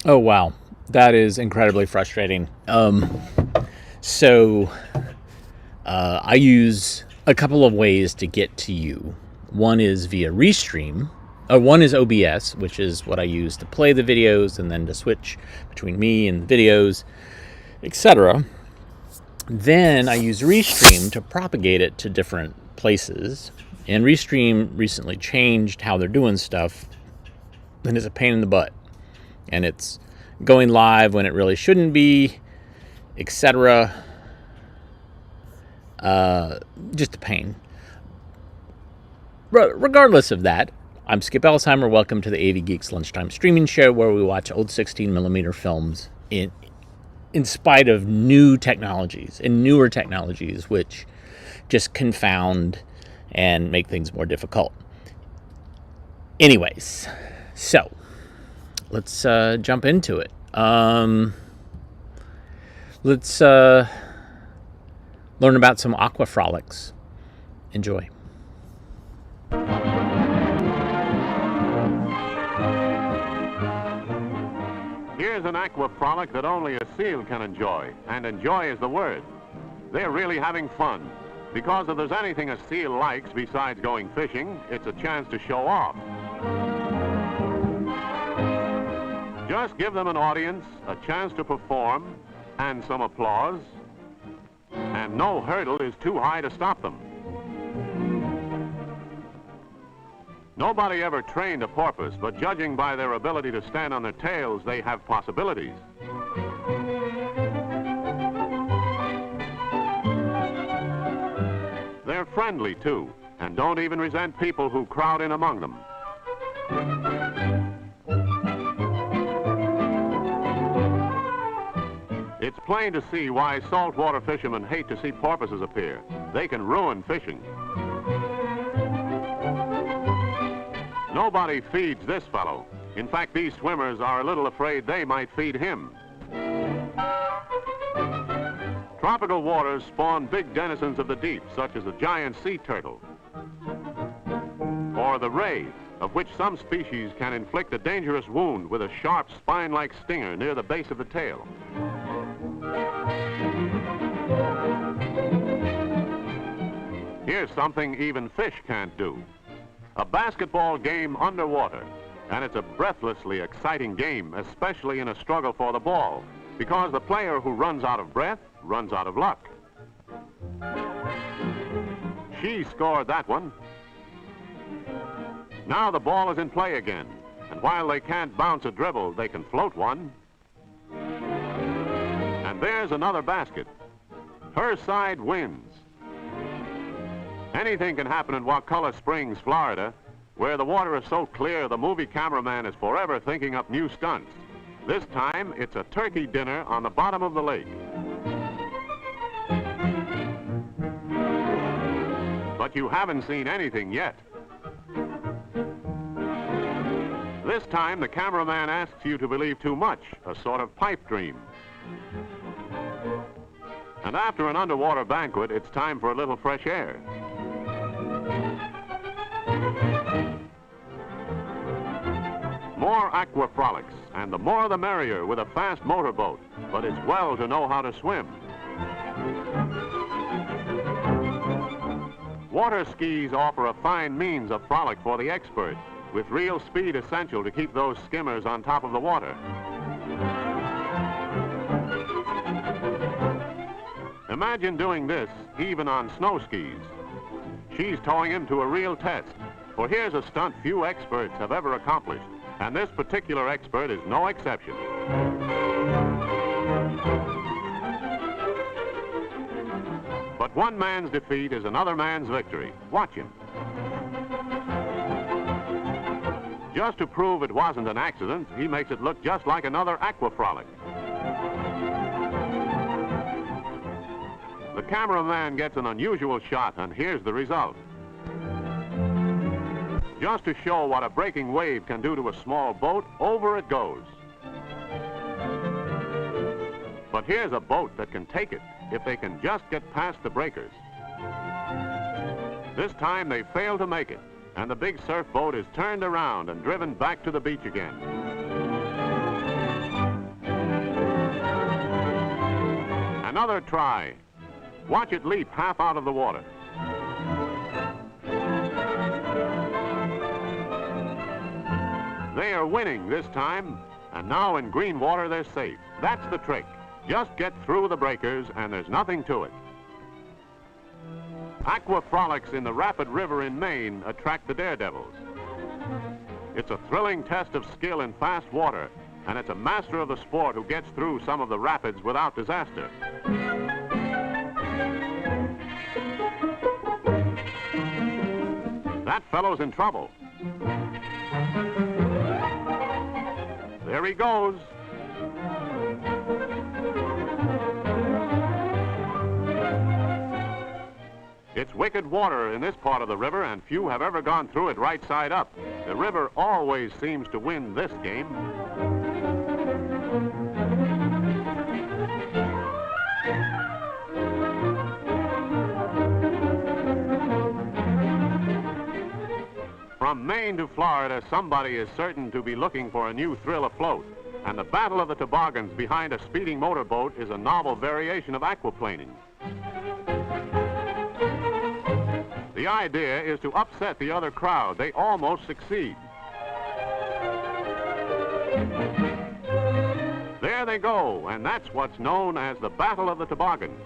Oh, wow. That is incredibly frustrating. So I use a couple of ways to get to you. One is via Restream. One is OBS, which is what I use to play the videos and then to switch between me and the videos, etc. Then I use Restream to propagate it to different places. And Restream recently changed how they're doing stuff, and it's a pain in the butt. And it's going live when it really shouldn't be, etc. Just a pain. Regardless of that, I'm Skip Elsheimer. Welcome to the AV Geeks Lunchtime Streaming Show, where we watch old 16mm films in spite of new technologies and newer technologies, which just confound and make things more difficult. Anyways, so let's jump into it. Let's learn about some Aqua-Frolics. Enjoy. Here's an Aqua-Frolic that only a seal can enjoy, and enjoy is the word. They're really having fun, because if there's anything a seal likes besides going fishing, it's a chance to show off. Just give them an audience, a chance to perform, and some applause, and no hurdle is too high to stop them. Nobody ever trained a porpoise, but judging by their ability to stand on their tails, they have possibilities. They're friendly, too, and don't even resent people who crowd in among them. It's plain to see why saltwater fishermen hate to see porpoises appear. They can ruin fishing. Nobody feeds this fellow. In fact, these swimmers are a little afraid they might feed him. Tropical waters spawn big denizens of the deep, such as the giant sea turtle, or the ray, of which some species can inflict a dangerous wound with a sharp spine-like stinger near the base of the tail. Here's something even fish can't do. A basketball game underwater, and it's a breathlessly exciting game, especially in a struggle for the ball, because the player who runs out of breath runs out of luck. She scored that one. Now the ball is in play again, and while they can't bounce a dribble, they can float one. And there's another basket. Her side wins. Anything can happen in Wakulla Springs, Florida, where the water is so clear the movie cameraman is forever thinking up new stunts. This time, it's a turkey dinner on the bottom of the lake. But you haven't seen anything yet. This time, the cameraman asks you to believe too much, a sort of pipe dream. And after an underwater banquet, it's time for a little fresh air. More Aqua-Frolics, and the more the merrier with a fast motorboat, but it's well to know how to swim. Water skis offer a fine means of frolic for the expert, with real speed essential to keep those skimmers on top of the water. Imagine doing this even on snow skis. She's towing him to a real test, for here's a stunt few experts have ever accomplished, and this particular expert is no exception. But one man's defeat is another man's victory. Watch him. Just to prove it wasn't an accident, he makes it look just like another Aqua-Frolic. The cameraman gets an unusual shot, and here's the result. Just to show what a breaking wave can do to a small boat, over it goes. But here's a boat that can take it, if they can just get past the breakers. This time they fail to make it, and the big surf boat is turned around and driven back to the beach again. Another try. Watch it leap half out of the water. They are winning this time, and now in green water they're safe. That's the trick. Just get through the breakers and there's nothing to it. Aqua-Frolics in the Rapid River in Maine attract the daredevils. It's a thrilling test of skill in fast water, and it's a master of the sport who gets through some of the rapids without disaster. That fellow's in trouble. There he goes. It's wicked water in this part of the river, and few have ever gone through it right side up. The river always seems to win this game. From Maine to Florida, somebody is certain to be looking for a new thrill afloat, and the battle of the toboggans behind a speeding motorboat is a novel variation of aquaplaning. The idea is to upset the other crowd. They almost succeed. There they go, and that's what's known as the Battle of the Toboggans.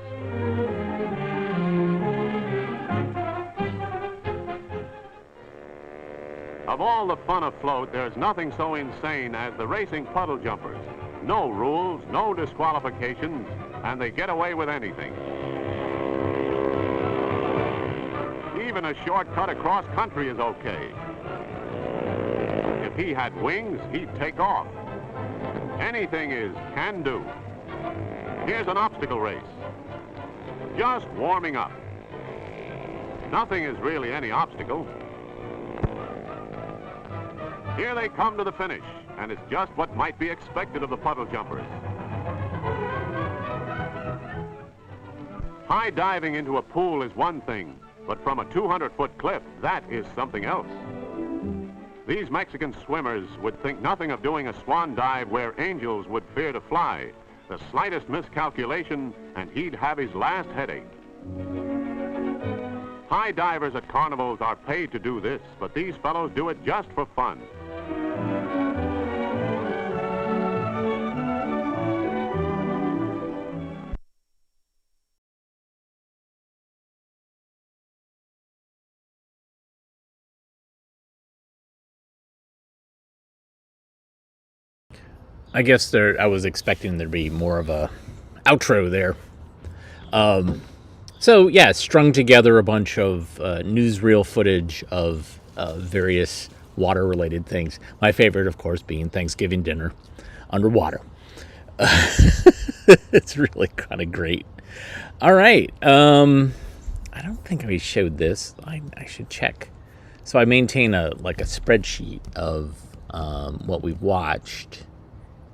Of all the fun afloat, there's nothing so insane as the racing puddle jumpers. No rules, no disqualifications, and they get away with anything. Even a shortcut across country is okay. If he had wings, he'd take off. Anything is can do. Here's an obstacle race. Just warming up. Nothing is really any obstacle. Here they come to the finish, and it's just what might be expected of the puddle jumpers. High diving into a pool is one thing, but from a 200-foot cliff, that is something else. These Mexican swimmers would think nothing of doing a swan dive where angels would fear to fly. The slightest miscalculation, and he'd have his last headache. High divers at carnivals are paid to do this, but these fellows do it just for fun. I guess I was expecting there to be more of a outro there. So yeah, strung together a bunch of newsreel footage of various water-related things. My favorite, of course, being Thanksgiving dinner underwater. It's really kind of great. All right. I don't think we showed this. I should check. So I maintain a spreadsheet of what we've watched.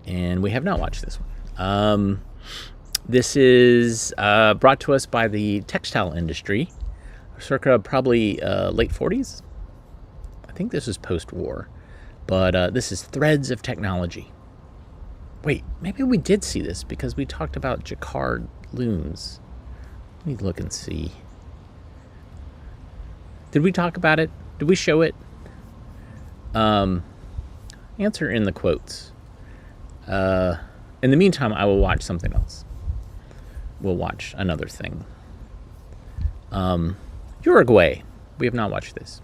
And we have not watched this one. This is brought to us by the textile industry, circa probably late 40s. I think this is post-war. But this is Threads of Technology. Wait, maybe we did see this because we talked about jacquard looms. Let me look and see. Did we talk about it? Did we show it? Answer in the quotes. In the meantime, I will watch something else. We'll watch another thing. Uruguay. We have not watched this.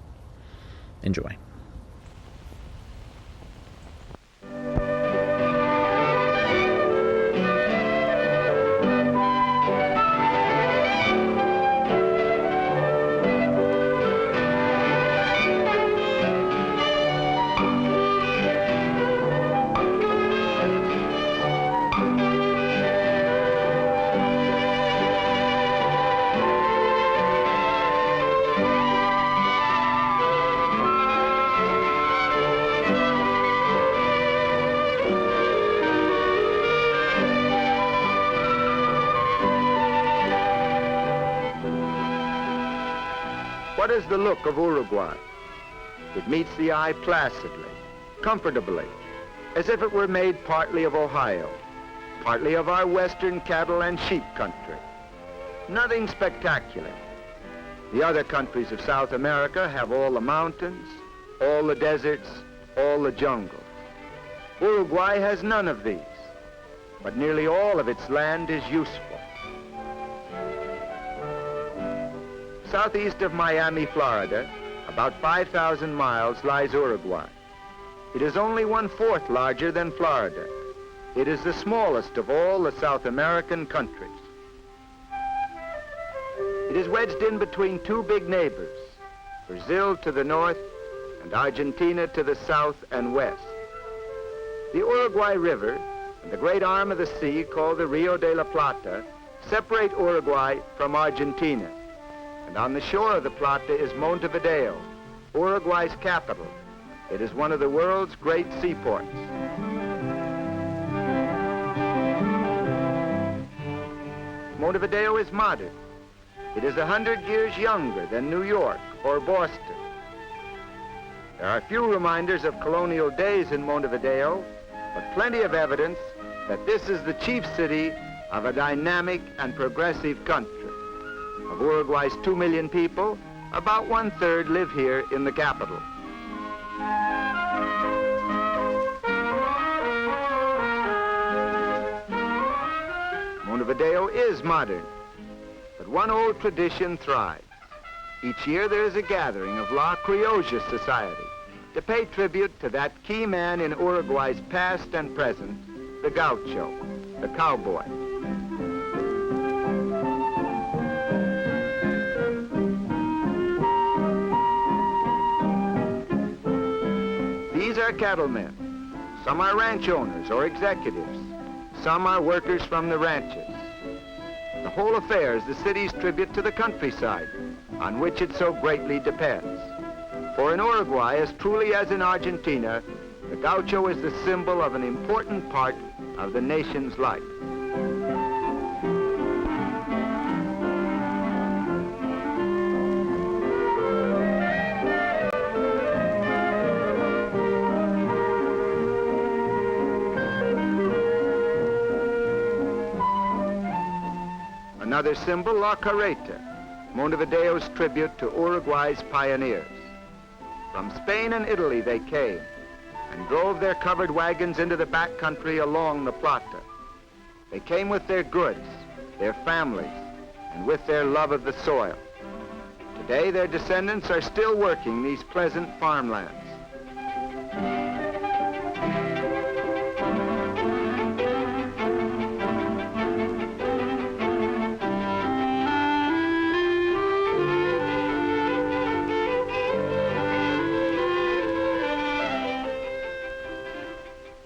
Enjoy. What is the look of Uruguay? It meets the eye placidly, comfortably, as if it were made partly of Ohio. partly of our western cattle and sheep country. Nothing spectacular. The other countries of South America have all the mountains, all the deserts, all the jungle. Uruguay has none of these, but nearly all of its land is useful. Southeast of Miami, Florida, about 5,000 miles, lies Uruguay. It is only 1/4 larger than Florida. It is the smallest of all the South American countries. It is wedged in between two big neighbors, Brazil to the north and Argentina to the south and west. The Uruguay River and the great arm of the sea called the Rio de la Plata separate Uruguay from Argentina. And on the shore of the Plata is Montevideo, Uruguay's capital. It is one of the world's great seaports. Montevideo is modern. It is 100 years younger than New York or Boston. There are few reminders of colonial days in Montevideo, but plenty of evidence that this is the chief city of a dynamic and progressive country. Of Uruguay's 2 million people, about 1/3 live here in the capital. Montevideo is modern, but one old tradition thrives. Each year there is a gathering of La Criolla Society to pay tribute to that key man in Uruguay's past and present, the gaucho, the cowboy. These are cattlemen. Some are ranch owners or executives. Some are workers from the ranches. The whole affair is the city's tribute to the countryside, on which it so greatly depends. For in Uruguay, as truly as in Argentina, the gaucho is the symbol of an important part of the nation's life. Another symbol, La Carreta, Montevideo's tribute to Uruguay's pioneers. From Spain and Italy they came and drove their covered wagons into the back country along the Plata. They came with their goods, their families, and with their love of the soil. Today their descendants are still working these pleasant farmlands.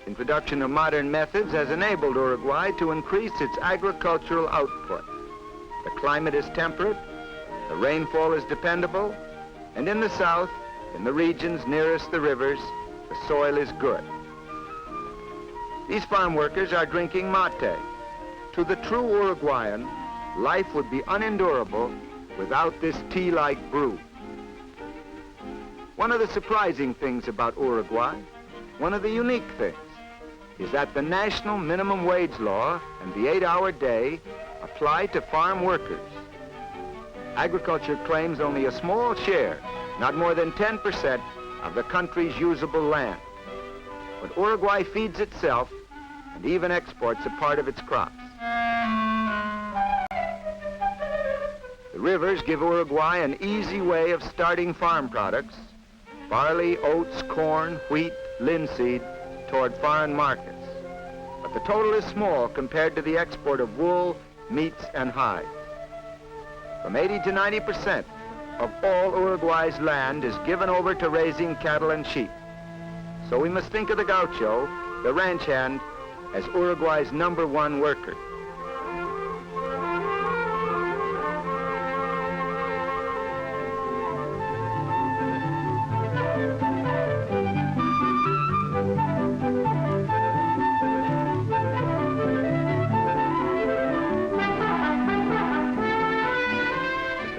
Introduction of modern methods has enabled Uruguay to increase its agricultural output. The climate is temperate, the rainfall is dependable, and in the south, in the regions nearest the rivers, the soil is good. These farm workers are drinking mate. To the true Uruguayan, life would be unendurable without this tea-like brew. One of the surprising things about Uruguay, one of the unique things, is that the national minimum wage law and the 8-hour day apply to farm workers. Agriculture claims only a small share, not more than 10% of the country's usable land. But Uruguay feeds itself and even exports a part of its crops. The rivers give Uruguay an easy way of starting farm products, barley, oats, corn, wheat, linseed, toward foreign markets. But the total is small compared to the export of wool, meats, and hides. From 80 to 90% of all Uruguay's land is given over to raising cattle and sheep. So we must think of the gaucho, the ranch hand, as Uruguay's #1 worker.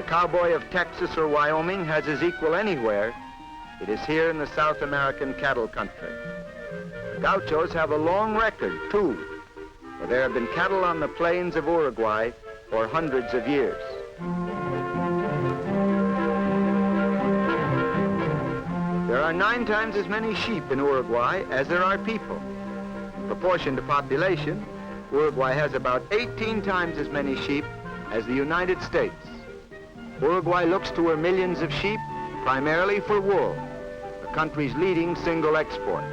Cowboy of Texas or Wyoming has his equal anywhere, it is here in the South American cattle country. The gauchos have a long record, too. for there have been cattle on the plains of Uruguay for hundreds of years. There are 9 times as many sheep in Uruguay as there are people. In proportion to population, Uruguay has about 18 times as many sheep as the United States. Uruguay looks to her millions of sheep primarily for wool, the country's leading single export.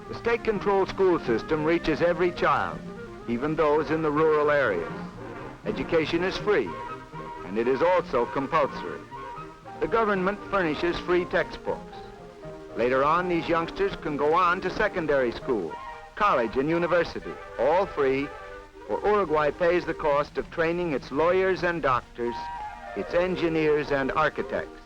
The state-controlled school system reaches every child, even those in the rural areas. Education is free, and it is also compulsory. The government furnishes free textbooks. Later on, these youngsters can go on to secondary school, college, and university, all free, for Uruguay pays the cost of training its lawyers and doctors, its engineers and architects.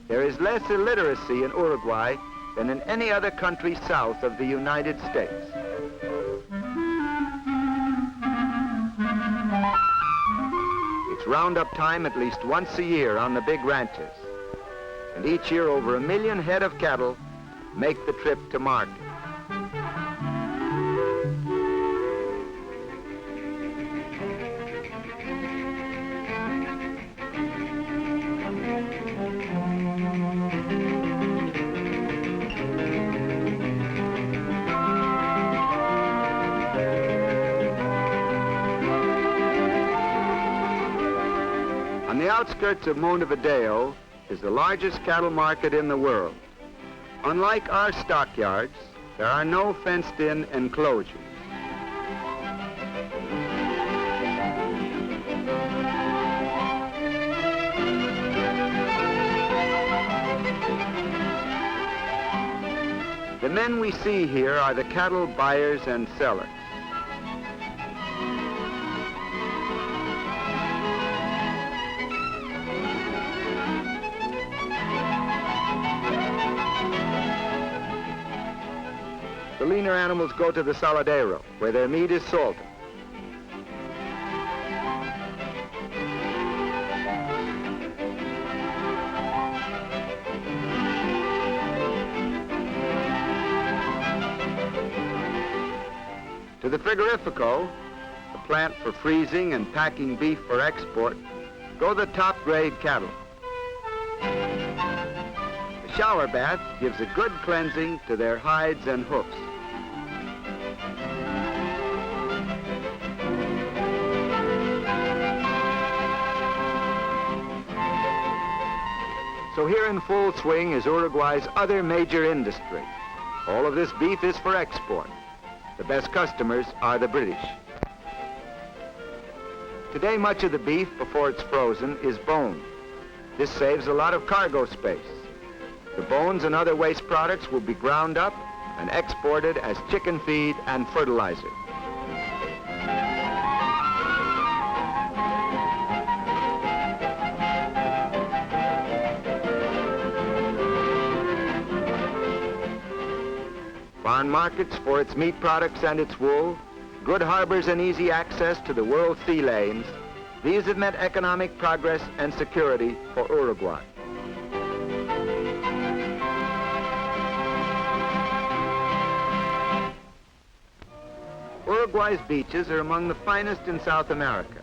There is less illiteracy in Uruguay than in any other country south of the United States. It's roundup time at least once a year on the big ranches. And each year over 1 million head of cattle make the trip to market. On the outskirts of Montevideo is the largest cattle market in the world. Unlike our stockyards, there are no fenced-in enclosures. The men we see here are the cattle buyers and sellers. The leaner animals go to the saladero, where their meat is salted. To the frigorifico, the plant for freezing and packing beef for export, go the top-grade cattle. The shower bath gives a good cleansing to their hides and hoofs. So here in full swing is Uruguay's other major industry. All of this beef is for export. The best customers are the British. Today, much of the beef, before it's frozen, is boned. This saves a lot of cargo space. The bones and other waste products will be ground up and exported as chicken feed and fertilizer. Foreign markets for its meat products and its wool, good harbors and easy access to the world sea lanes, these have meant economic progress and security for Uruguay. Uruguay's beaches are among the finest in South America.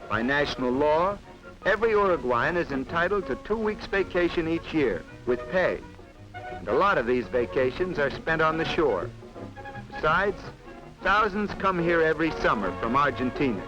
By national law, every Uruguayan is entitled to 2 weeks vacation each year with pay. And a lot of these vacations are spent on the shore. Besides, thousands come here every summer from Argentina.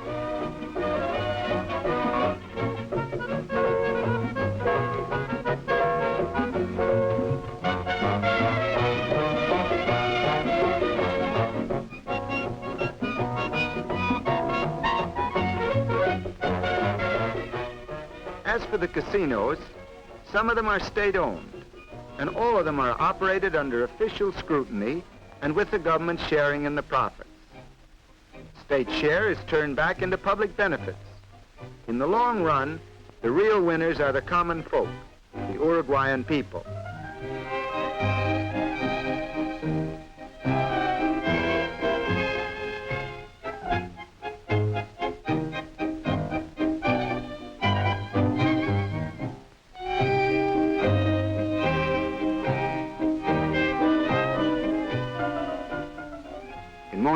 As for the casinos, some of them are state-owned, and all of them are operated under official scrutiny and with the government sharing in the profits. State share is turned back into public benefits. In the long run, the real winners are the common folk, the Uruguayan people.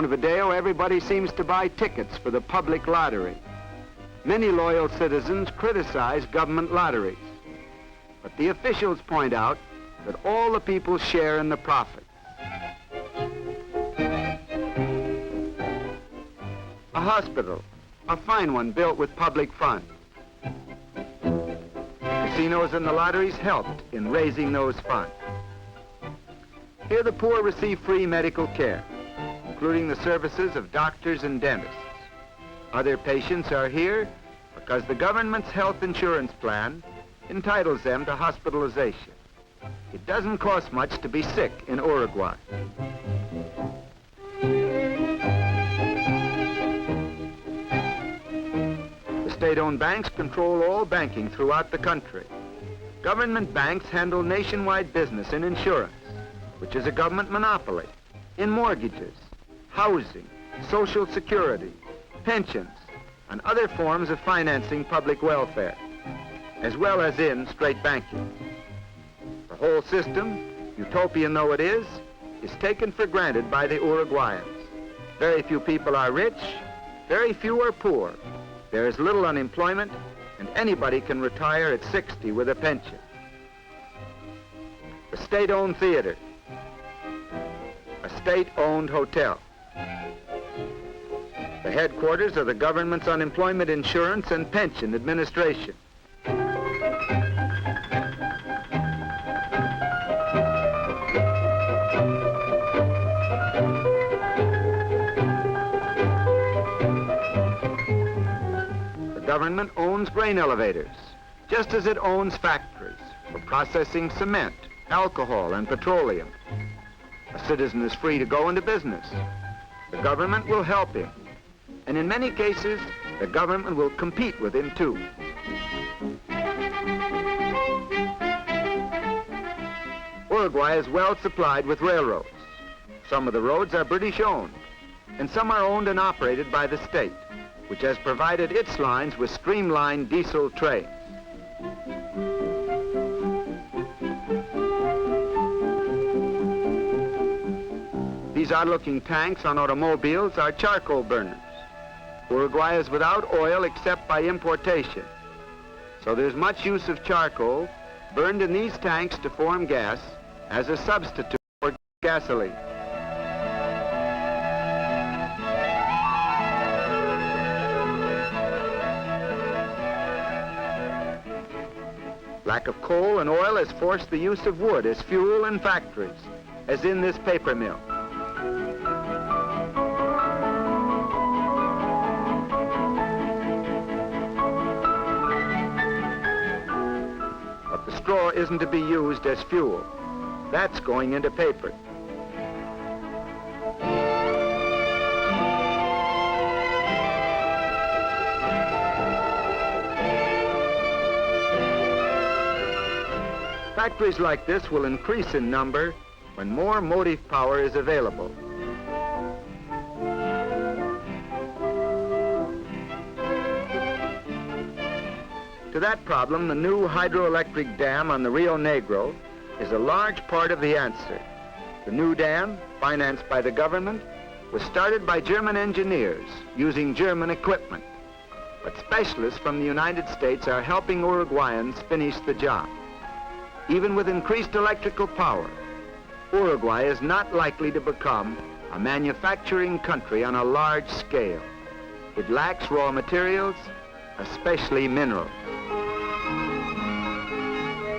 Montevideo, everybody seems to buy tickets for the public lottery. Many loyal citizens criticize government lotteries, but the officials point out that all the people share in the profit. A hospital, a fine one built with public funds. Casinos and the lotteries helped in raising those funds. Here the poor receive free medical care, including the services of doctors and dentists. Other patients are here because the government's health insurance plan entitles them to hospitalization. It doesn't cost much to be sick in Uruguay. The state-owned banks control all banking throughout the country. Government banks handle nationwide business in insurance, which is a government monopoly, in mortgages, housing, social security, pensions, and other forms of financing public welfare, as well as in straight banking. The whole system, utopian though it is taken for granted by the Uruguayans. Very few people are rich, very few are poor. There is little unemployment, and anybody can retire at 60 with a pension. The state-owned theater, a state-owned hotel, the headquarters of the government's unemployment insurance and pension administration. The government owns grain elevators, just as it owns factories for processing cement, alcohol, and petroleum. A citizen is free to go into business. The government will help him. And in many cases, the government will compete with him too. Uruguay is well supplied with railroads. Some of the roads are British owned, and some are owned and operated by the state, which has provided its lines with streamlined diesel trains. These odd-looking tanks on automobiles are charcoal burners. Uruguay is without oil except by importation. So there's much use of charcoal burned in these tanks to form gas as a substitute for gasoline. Lack of coal and oil has forced the use of wood as fuel in factories, as in this paper mill. But the straw isn't to be used as fuel. That's going into paper. Factories like this will increase in number when more motive power is available. To that problem, the new hydroelectric dam on the Rio Negro is a large part of the answer. The new dam, financed by the government, was started by German engineers using German equipment. But specialists from the United States are helping Uruguayans finish the job. Even with increased electrical power, Uruguay is not likely to become a manufacturing country on a large scale. It lacks raw materials, especially minerals.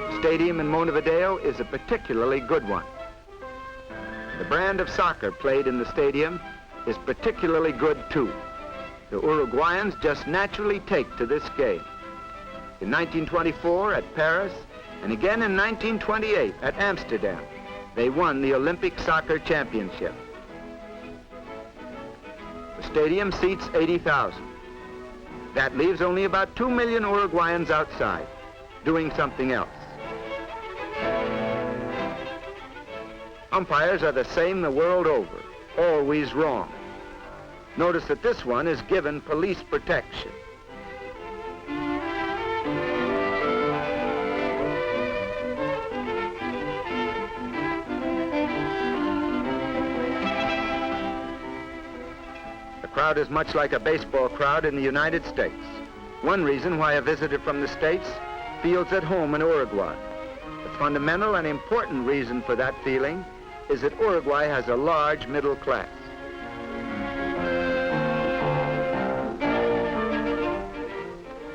The stadium in Montevideo is a particularly good one. The brand of soccer played in the stadium is particularly good too. The Uruguayans just naturally take to this game. In 1924 at Paris, and again in 1928 at Amsterdam, they won the Olympic Soccer Championship. The stadium seats 80,000. That leaves only about 2 million Uruguayans outside, doing something else. Umpires are the same the world over, always wrong. Notice that this one is given police protection. crowd is much like a baseball crowd in the United States. One reason why a visitor from the States feels at home in Uruguay. The fundamental and important reason for that feeling is that Uruguay has a large middle class.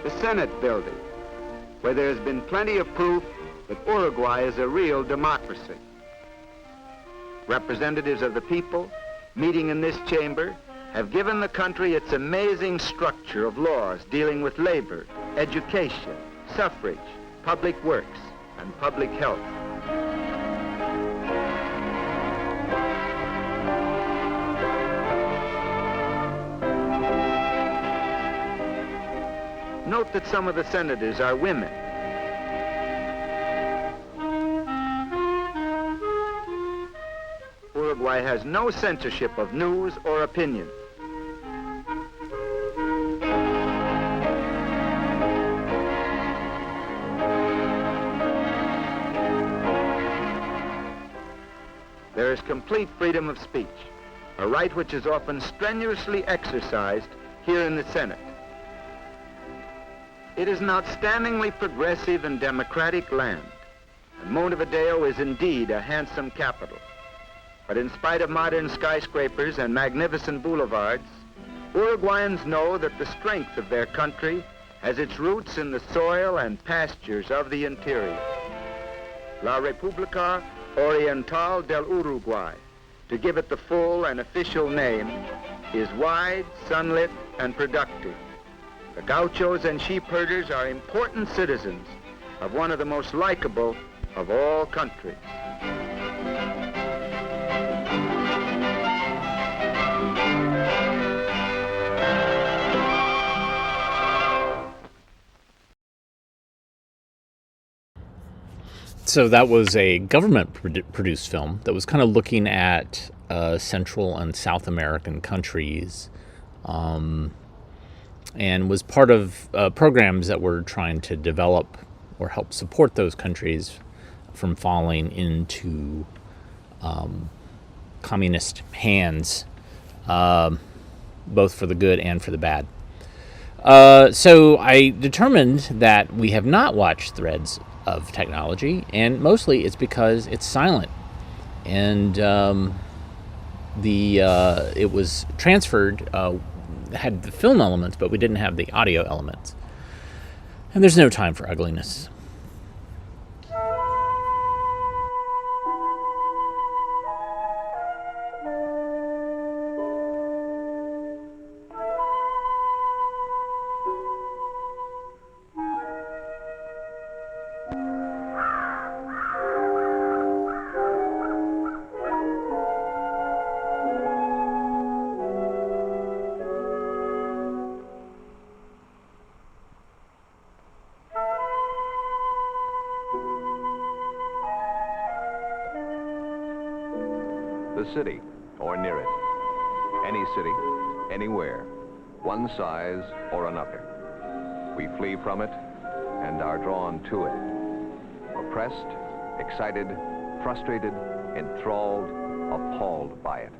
The Senate building, where there has been plenty of proof that Uruguay is a real democracy. Representatives of the people meeting in this chamber have given the country its amazing structure of laws dealing with labor, education, suffrage, public works, and public health. Note that some of the senators are women. Uruguay has no censorship of news or opinion. There is complete freedom of speech, a right which is often strenuously exercised here in the Senate. It is an outstandingly progressive and democratic land, and Montevideo is indeed a handsome capital. But in spite of modern skyscrapers and magnificent boulevards, Uruguayans know that the strength of their country has its roots in the soil and pastures of the interior. La República Oriental del Uruguay, to give it the full and official name, is wide, sunlit, and productive. The gauchos and sheep herders are important citizens of one of the most likable of all countries. So that was a government-produced film that was kind of looking at Central and South American countries, and was part of programs that were trying to develop or help support those countries from falling into communist hands, both for the good and for the bad. So I determined that we have not watched Threads of Technology, and mostly it's because it's silent, and it was transferred, had the film elements, but we didn't have the audio elements, and there's no time for ugliness. The city, or near it. Any city, anywhere, one size or another. We flee from it and are drawn to it. Oppressed, excited, frustrated, enthralled, appalled by it.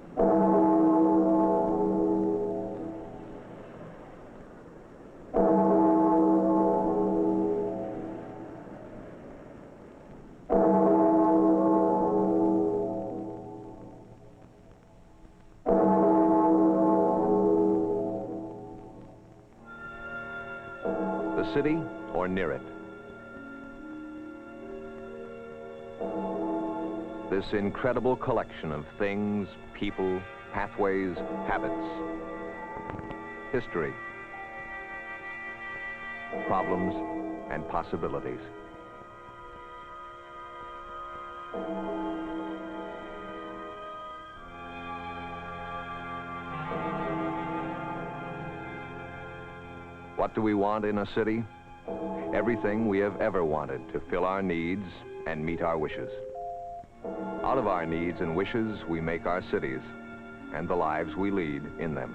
The city or near it. This incredible collection of things, people, pathways, habits, history, problems, and possibilities. What do we want in a city? Everything we have ever wanted to fill our needs and meet our wishes. Out of our needs and wishes, we make our cities and the lives we lead in them.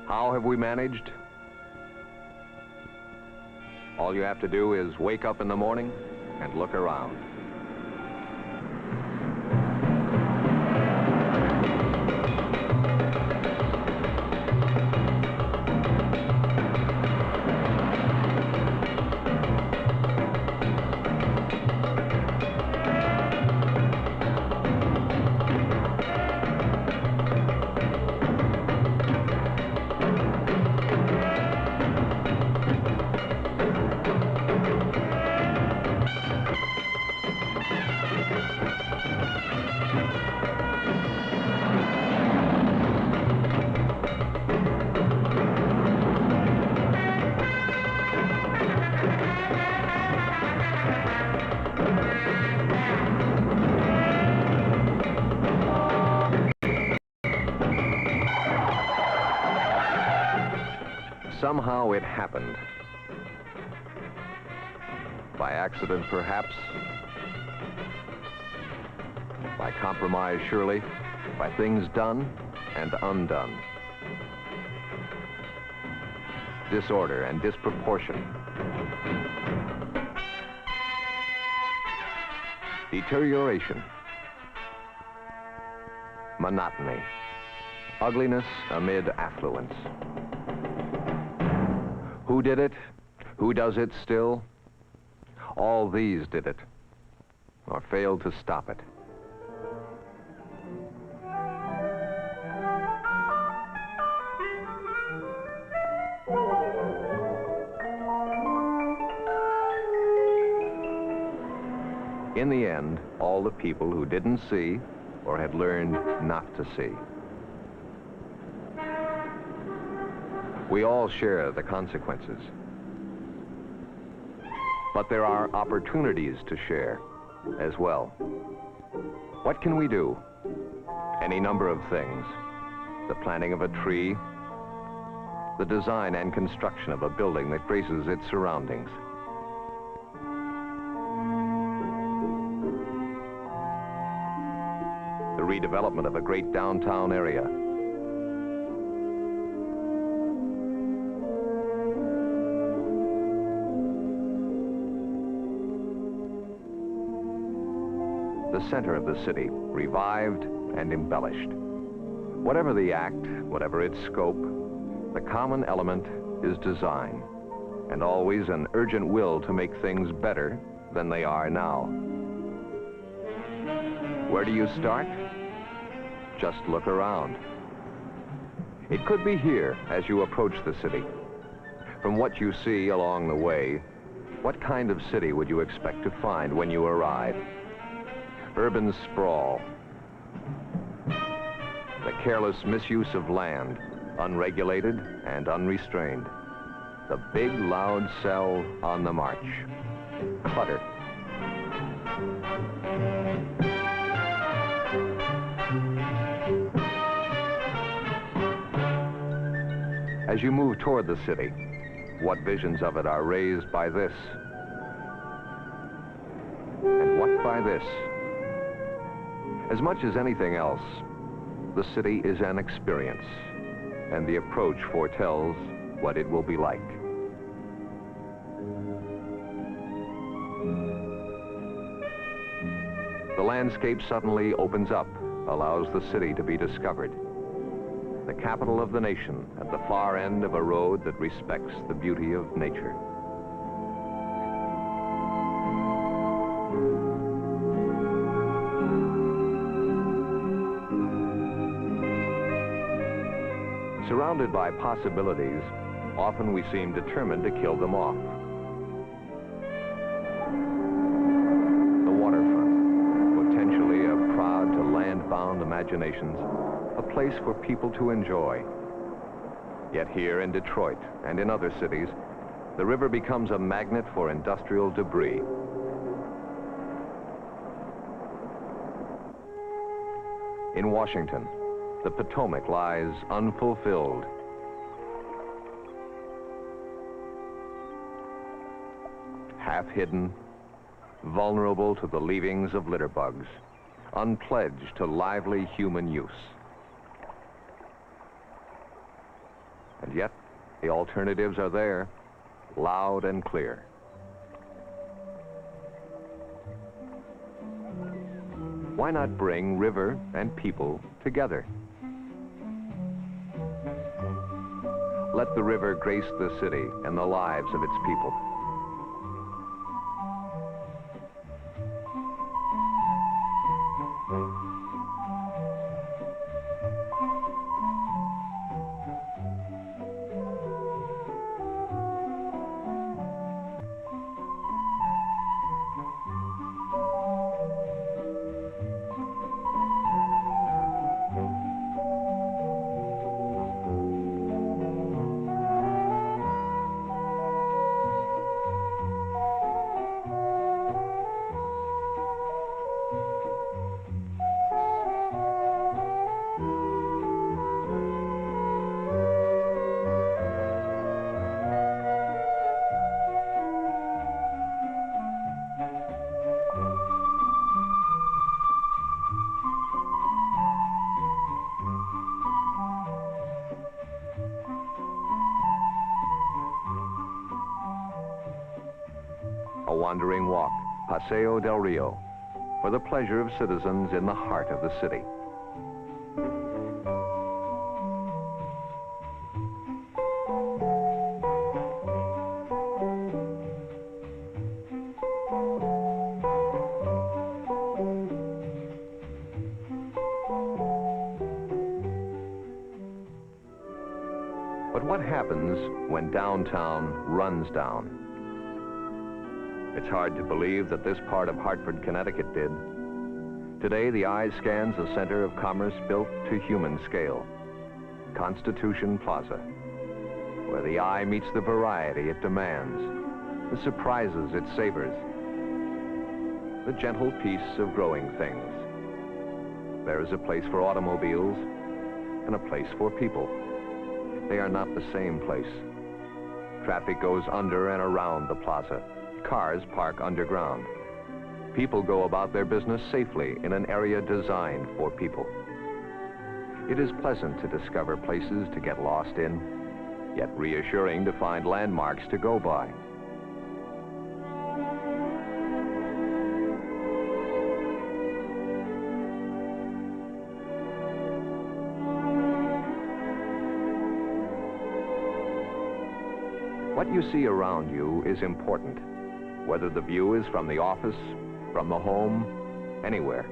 How have we managed? All you have to do is wake up in the morning and look around. somehow it happened. By accident, perhaps. By compromise, surely. By things done and undone. Disorder and disproportion. Deterioration. Monotony. Ugliness amid affluence. Who did it? Who does it still? All these did it, or failed to stop it. In the end, all the people who didn't see or had learned not to see. We all share the consequences. But there are opportunities to share as well. What can we do? Any number of things. The planting of a tree, the design and construction of a building that graces its surroundings. The redevelopment of a great downtown area. The center of the city, revived and embellished. Whatever the act, whatever its scope, the common element is design, and always an urgent will to make things better than they are now. Where do you start? Just look around. It could be here as you approach the city. From what you see along the way, what kind of city would you expect to find when you arrive? Urban sprawl, the careless misuse of land, unregulated and unrestrained, the big loud cell on the march, clutter. As you move toward the city, what visions of it are raised by this? And what by this? As much as anything else, the city is an experience, and the approach foretells what it will be like. The landscape suddenly opens up, allows the city to be discovered. The capital of the nation at the far end of a road that respects the beauty of nature. Surrounded by possibilities, often we seem determined to kill them off. The waterfront, potentially a prod to land-bound imaginations, a place for people to enjoy. Yet here in Detroit and in other cities, the river becomes a magnet for industrial debris. In Washington, the Potomac lies unfulfilled. Half-hidden, vulnerable to the leavings of litter bugs, unpledged to lively human use. And yet, the alternatives are there, loud and clear. Why not bring river and people together? Let the river grace the city and the lives of its people. a wandering walk, Paseo del Rio, for the pleasure of citizens in the heart of the city. But what happens when downtown runs down? It's hard to believe that this part of Hartford, Connecticut did. Today, the eye scans a center of commerce built to human scale, Constitution Plaza, where the eye meets the variety it demands, the surprises it savors, the gentle peace of growing things. There is a place for automobiles and a place for people. They are not the same place. Traffic goes under and around the plaza. Cars park underground. People go about their business safely in an area designed for people. It is pleasant to discover places to get lost in, yet reassuring to find landmarks to go by. What you see around you is important, whether the view is from the office, from the home, anywhere.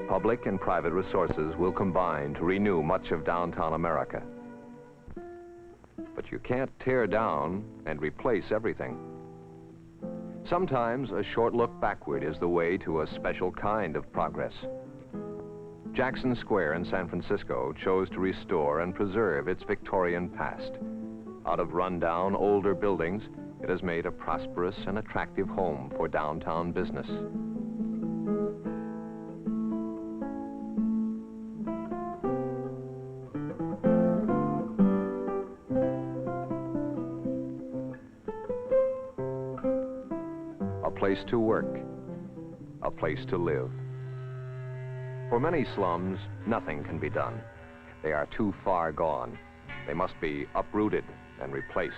Public and private resources will combine to renew much of downtown America. But you can't tear down and replace everything. Sometimes a short look backward is the way to a special kind of progress. Jackson Square in San Francisco chose to restore and preserve its Victorian past. Out of rundown, older buildings, it has made a prosperous and attractive home for downtown business. A place to work, a place to live. For many slums, nothing can be done. They are too far gone. They must be uprooted and replaced.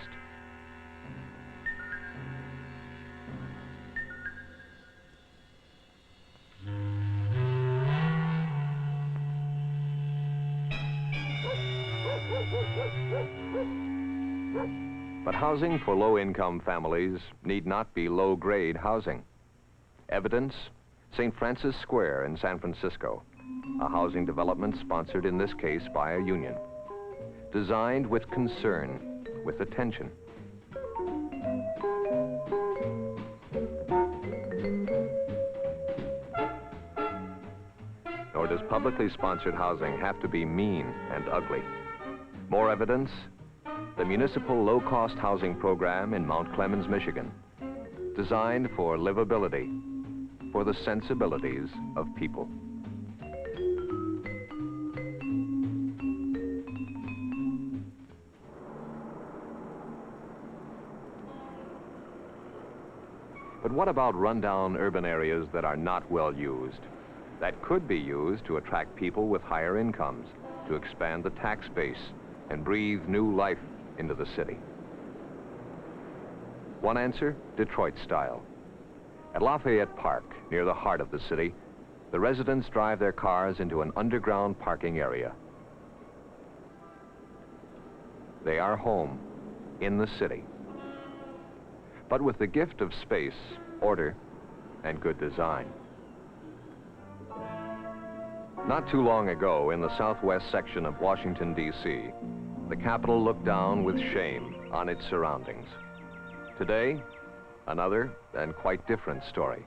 But housing for low-income families need not be low-grade housing. Evidence: St. Francis Square in San Francisco, a housing development sponsored in this case by a union. Designed with concern, with attention. Nor does publicly sponsored housing have to be mean and ugly. More evidence: the municipal low-cost housing program in Mount Clemens, Michigan, designed for livability, for the sensibilities of people. But what about rundown urban areas that are not well used, that could be used to attract people with higher incomes, to expand the tax base and breathe new life into the city? One answer: Detroit style. At Lafayette Park, near the heart of the city, the residents drive their cars into an underground parking area. They are home, in the city, but with the gift of space, order, and good design. Not too long ago, in the southwest section of Washington, D.C., the Capitol looked down with shame on its surroundings. Today, another and quite different story.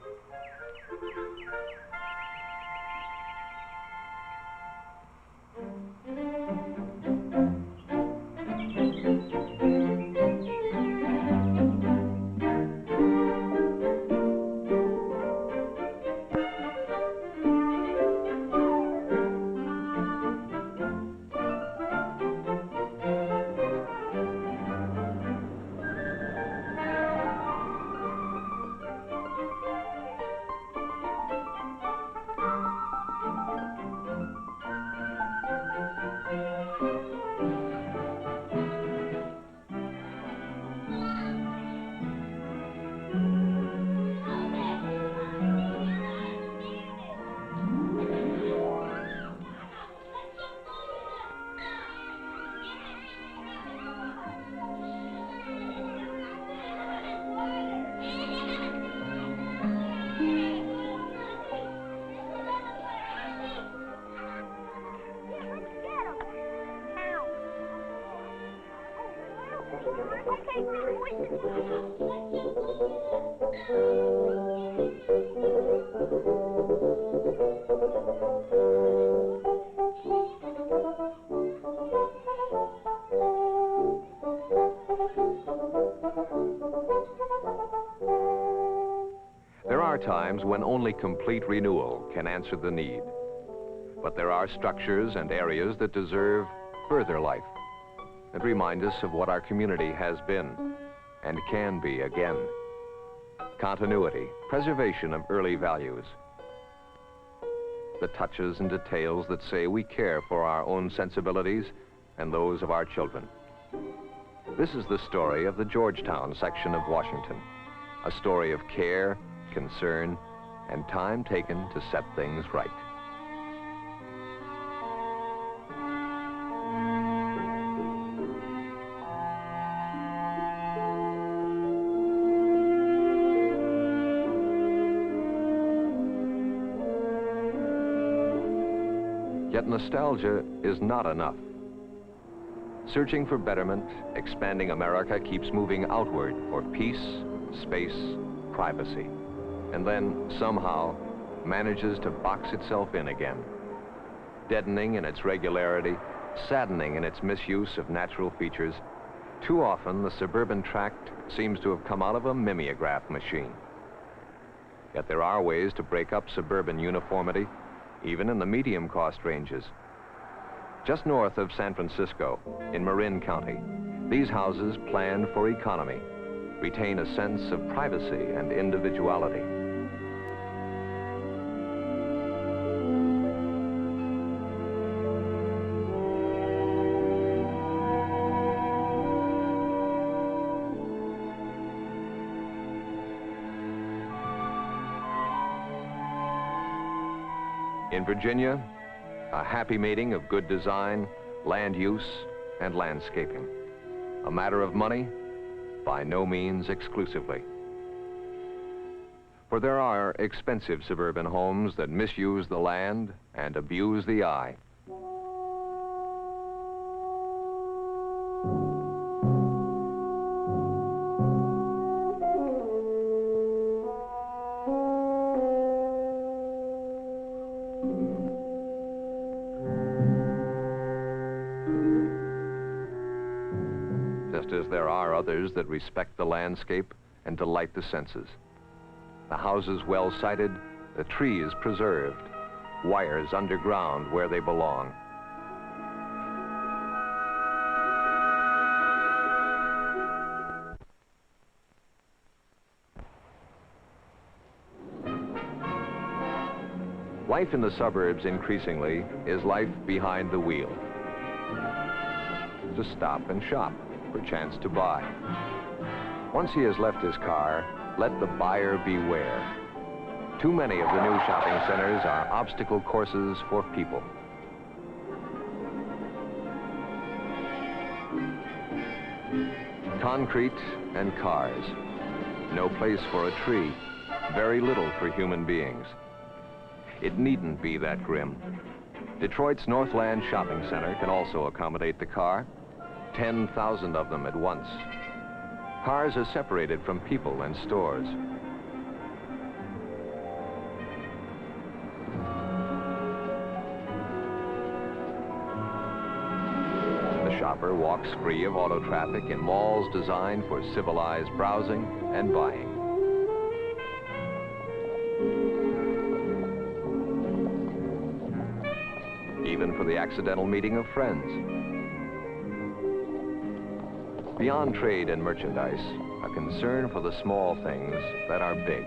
There are times when only complete renewal can answer the need. But there are structures and areas that deserve further life and remind us of what our community has been and can be again. Continuity, preservation of early values. The touches and details that say we care for our own sensibilities and those of our children. This is the story of the Georgetown section of Washington, a story of care, concern, and time taken to set things right. Yet nostalgia is not enough. Searching for betterment, expanding America keeps moving outward for peace, space, privacy, and then somehow manages to box itself in again. Deadening in its regularity, saddening in its misuse of natural features, too often the suburban tract seems to have come out of a mimeograph machine. Yet there are ways to break up suburban uniformity, even in the medium cost ranges. Just north of San Francisco, in Marin County, these houses planned for economy retain a sense of privacy and individuality. In Virginia, a happy mating of good design, land use, and landscaping. A matter of money? By no means exclusively. For there are expensive suburban homes that misuse the land and abuse the eye. Just as there are others that respect the landscape and delight the senses. The houses well sited, the trees preserved, wires underground where they belong. Life in the suburbs increasingly is life behind the wheel. To stop and shop, perchance to buy. Once he has left his car, let the buyer beware. Too many of the new shopping centers are obstacle courses for people. Concrete and cars. No place for a tree. Very little for human beings. It needn't be that grim. Detroit's Northland Shopping Center can also accommodate the car. 10,000 of them at once. Cars are separated from people and stores. The shopper walks free of auto traffic in malls designed for civilized browsing and buying. Even for the accidental meeting of friends. Beyond trade and merchandise, a concern for the small things that are big.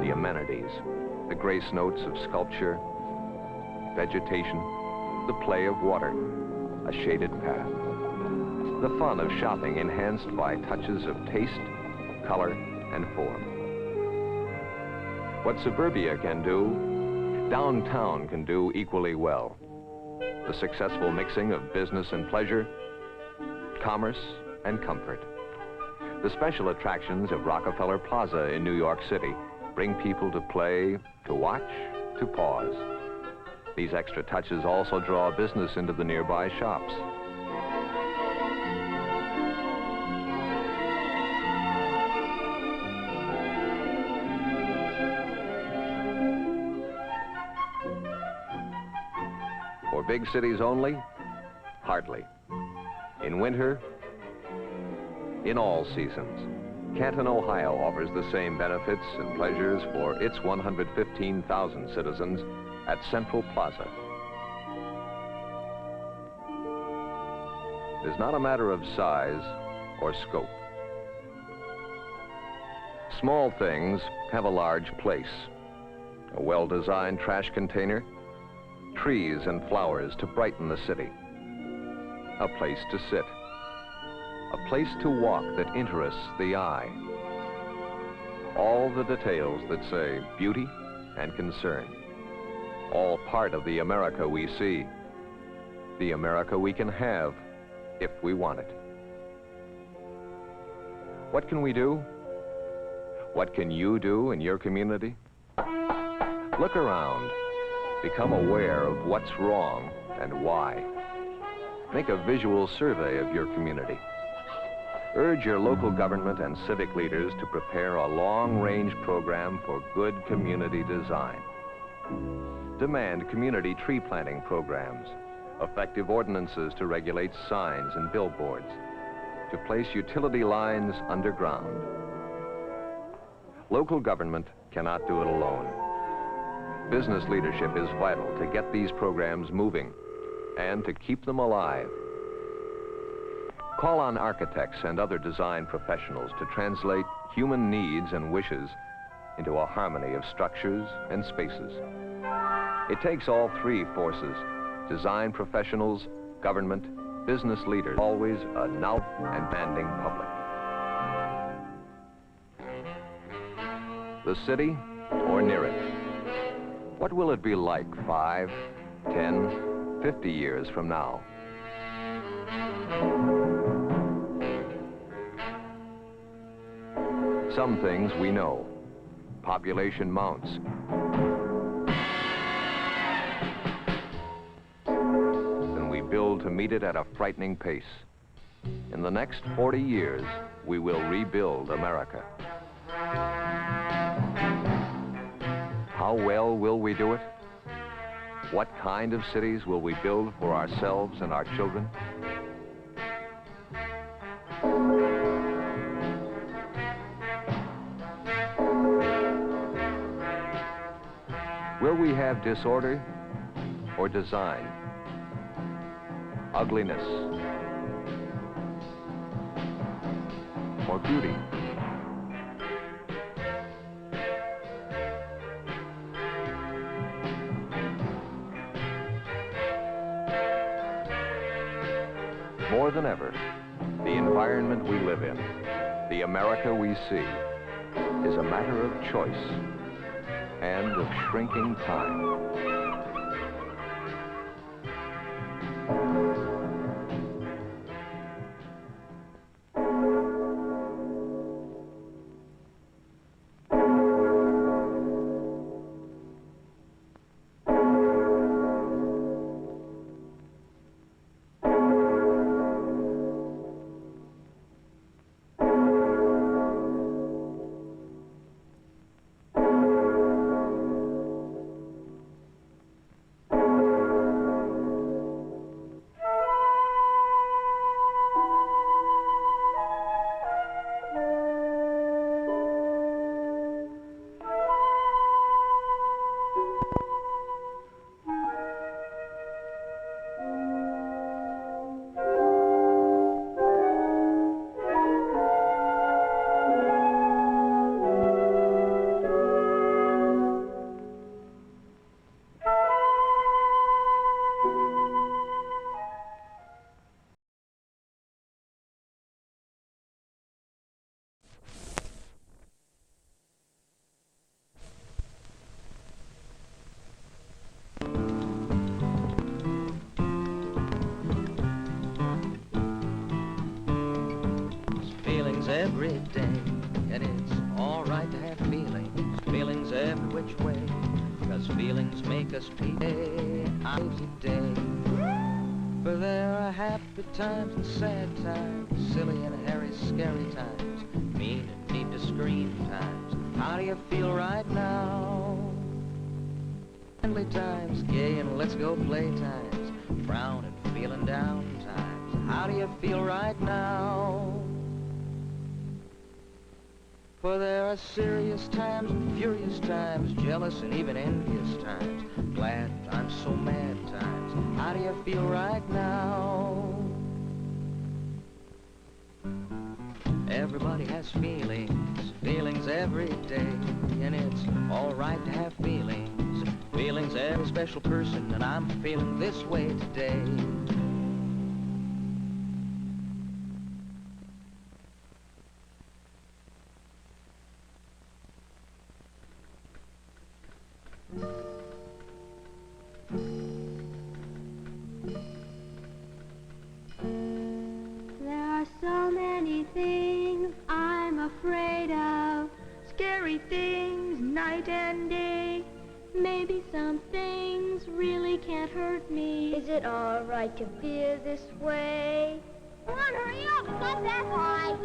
The amenities, the grace notes of sculpture, vegetation, the play of water, a shaded path. The fun of shopping enhanced by touches of taste, color, and form. What suburbia can do, downtown can do equally well. The successful mixing of business and pleasure, commerce and comfort. The special attractions of Rockefeller Plaza in New York City bring people to play, to watch, to pause. These extra touches also draw business into the nearby shops. For big cities only? Hardly. In winter, in all seasons, Canton, Ohio offers the same benefits and pleasures for its 115,000 citizens at Central Plaza. It is not a matter of size or scope. Small things have a large place. A well-designed trash container, trees and flowers to brighten the city, a place to sit, a place to walk that interests the eye. All the details that say beauty and concern, all part of the America we see, the America we can have if we want it. What can we do? What can you do in your community? Look around. Become aware of what's wrong and why. Make a visual survey of your community. Urge your local government and civic leaders to prepare a long-range program for good community design. Demand community tree planting programs, effective ordinances to regulate signs and billboards, to place utility lines underground. Local government cannot do it alone. Business leadership is vital to get these programs moving and to keep them alive. Call on architects and other design professionals to translate human needs and wishes into a harmony of structures and spaces. It takes all three forces: design professionals, government, business leaders, always a now and demanding public. The city or near it? What will it be like 5, 10, 50 years from now? Some things we know. Population mounts. And we build to meet it at a frightening pace. In the next 40 years, we will rebuild America. How well will we do it? What kind of cities will we build for ourselves and our children? Will we have disorder or design? Ugliness or beauty? More than ever, the environment we live in, the America we see, is a matter of choice and of shrinking time. Every day, and it's all right to have feelings every which way, because 'cause feelings make us people today. For there are happy times and sad times, silly and hairy, scary times, mean and need to scream times. How do you feel right now? Friendly times, gay and let's go play times, frown and feeling down times. How do you feel right now? For there are serious times and furious times, jealous and even envious times, glad I'm so mad times. How do you feel right now? Everybody has feelings, feelings every day, and it's all right to have feelings, feelings every special person, and I'm feeling this way today. There are so many things I'm afraid of, scary things night and day. Maybe some things really can't hurt me. Is it all right to feel this way? Come on, hurry up, it's not that high.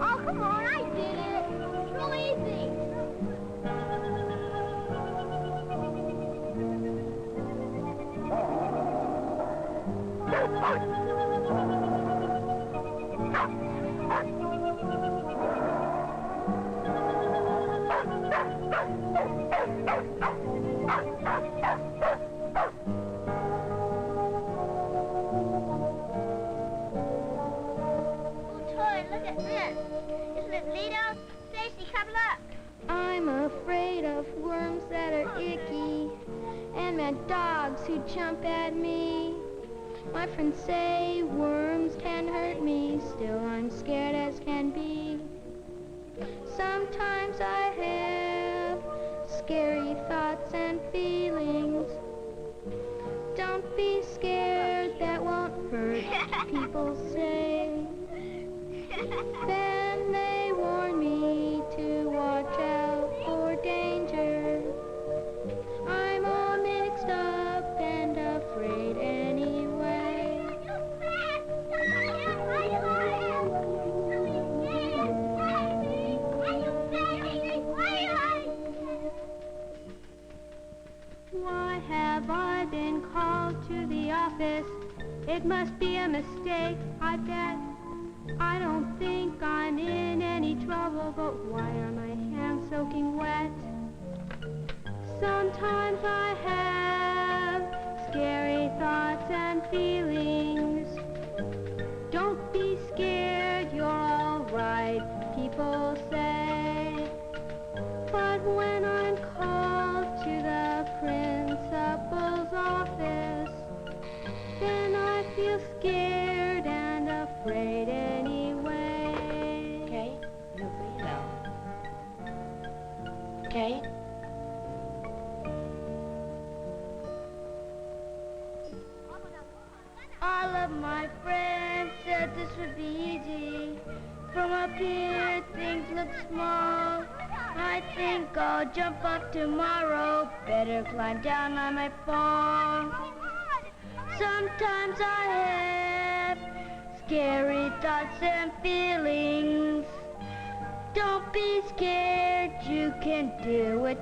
Oh, come on, I did it. It's real easy. Look at this. Isn't it neato? Stacy, come look. I'm afraid of worms that are icky and mad dogs who jump at me. My friends say worms can hurt me, still I'm scared as can be. Sometimes I have scary thoughts and feelings. Don't be scared, that won't hurt, people say. Then they warn me to watch out for danger. I'm all mixed up and afraid anyway. Why have I been called to the office? It must be a mistake, I bet. I don't think I'm in any trouble, but why are my hands soaking wet? Sometimes I have scary thoughts and feelings. Don't be scared, you're all right, people say. But when I'm called to the principal's office, then I feel scared and afraid anyway. Okay, no breathe out. Okay. All of my friends said this would be easy. From up here, things look small. I think I'll jump up tomorrow. Better climb down, I might fall. Sometimes I have scary thoughts and feelings. Don't be scared, you can do it,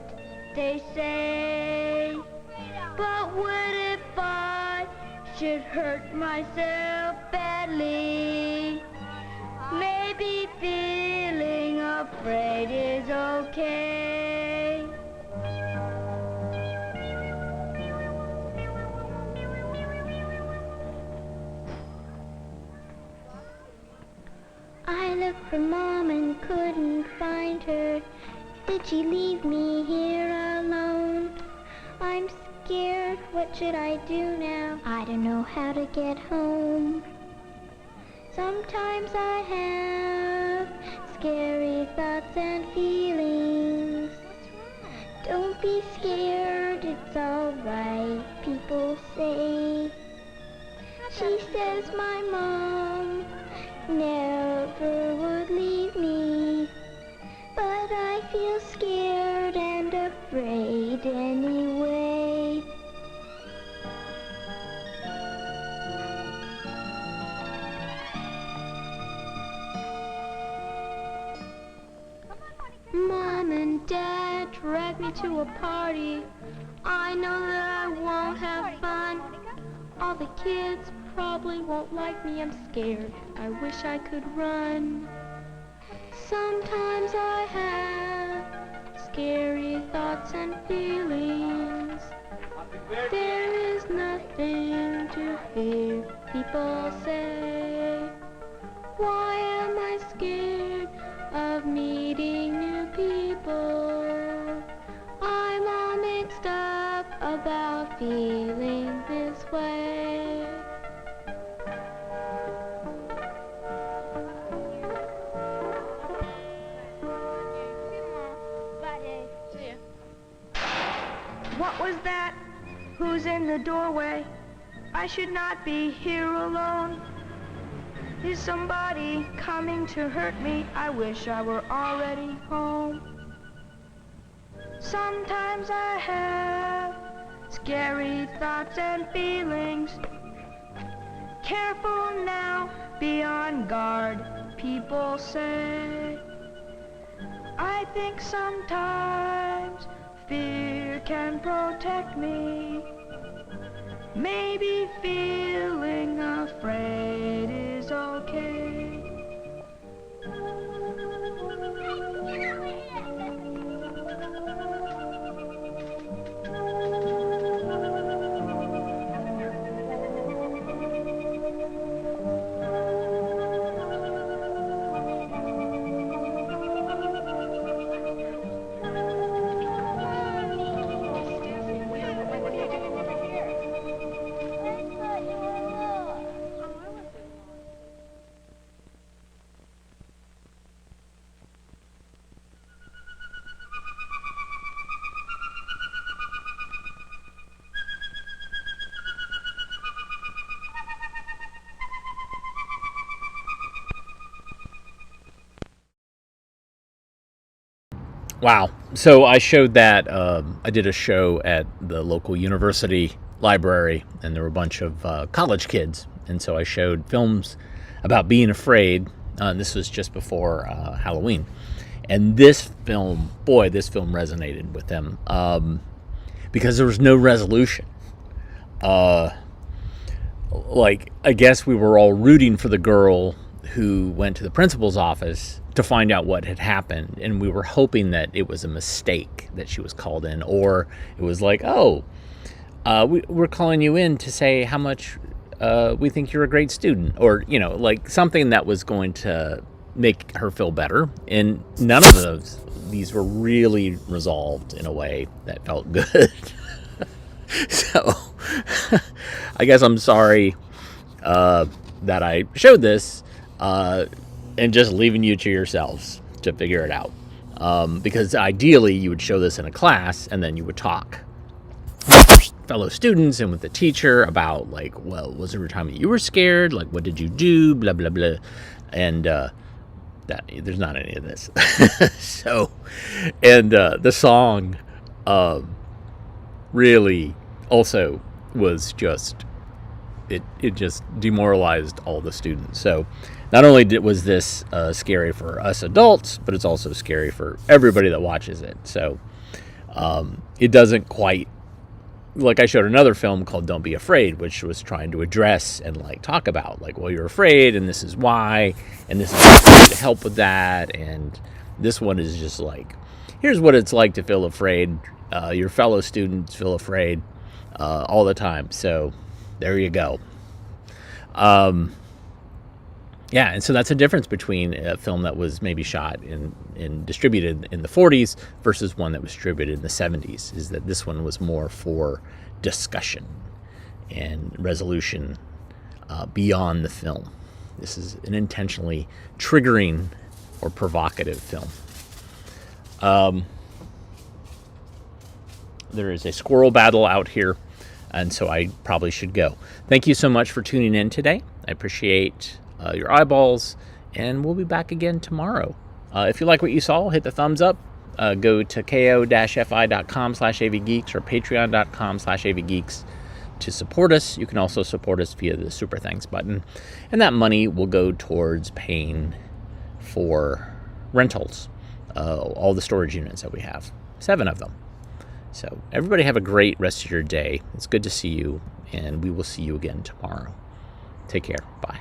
they say. But what if I should hurt myself badly? Maybe feeling afraid is okay. I looked for Mom and couldn't find her. Did she leave me here alone? I'm scared, what should I do now? I don't know how to get home. Sometimes I have scary thoughts and feelings. Don't be scared, it's all right, people say. She says my mom never would leave me, but I feel scared and afraid anyway. Mom and Dad dragged me to a party. I know that I won't have fun. All the kids probably won't like me. I'm scared. I wish I could run. Sometimes I have scary thoughts and feelings. There is nothing to fear, people say. Why am I scared of meeting new people? I'm all mixed up about feeling this way. What was that? Who's in the doorway? I should not be here alone. Is somebody coming to hurt me? I wish I were already home. Sometimes I have scary thoughts and feelings. Careful now, be on guard, people say. I think sometimes fear can protect me. Maybe feeling afraid is okay. Wow. So I showed that, I did a show at the local university library, and there were a bunch of college kids. And so I showed films about being afraid. This was just before Halloween. And this film, boy, this film resonated with them because there was no resolution. Like, I guess we were all rooting for the girl who went to the principal's office to find out what had happened, and we were hoping that it was a mistake that she was called in, or it was like, oh, we're calling you in to say how much we think you're a great student, or, you know, like something that was going to make her feel better. And none of these were really resolved in a way that felt good. So I guess I'm sorry that I showed this and just leaving you to yourselves to figure it out. Because ideally you would show this in a class and then you would talk with your fellow students and with the teacher about, like, well, was there a time that you were scared? Like, what did you do? Blah, blah, blah. And that there's not any of this. So, and the song really also was just, it just demoralized all the students. So not only was this scary for us adults, but it's also scary for everybody that watches it. So it doesn't quite, like I showed another film called Don't Be Afraid, which was trying to address and like talk about, like, well, you're afraid and this is why, and this is to help with that. And this one is just like, here's what it's like to feel afraid. Your fellow students feel afraid all the time. So there you go. Yeah, and so that's a difference between a film that was maybe shot and distributed in the 40s versus one that was distributed in the 70s, is that this one was more for discussion and resolution beyond the film. This is an intentionally triggering or provocative film. There is a squirrel battle out here, and so I probably should go. Thank you so much for tuning in today. I appreciate your eyeballs, and we'll be back again tomorrow. If you like what you saw, hit the thumbs up, go to ko-fi.com/avgeeks or patreon.com/avgeeks to support us. You can also support us via the Super Thanks button, and that money will go towards paying for rentals, all the storage units that we have, 7 of them. So everybody have a great rest of your day. It's good to see you, and we will see you again tomorrow. Take care. Bye.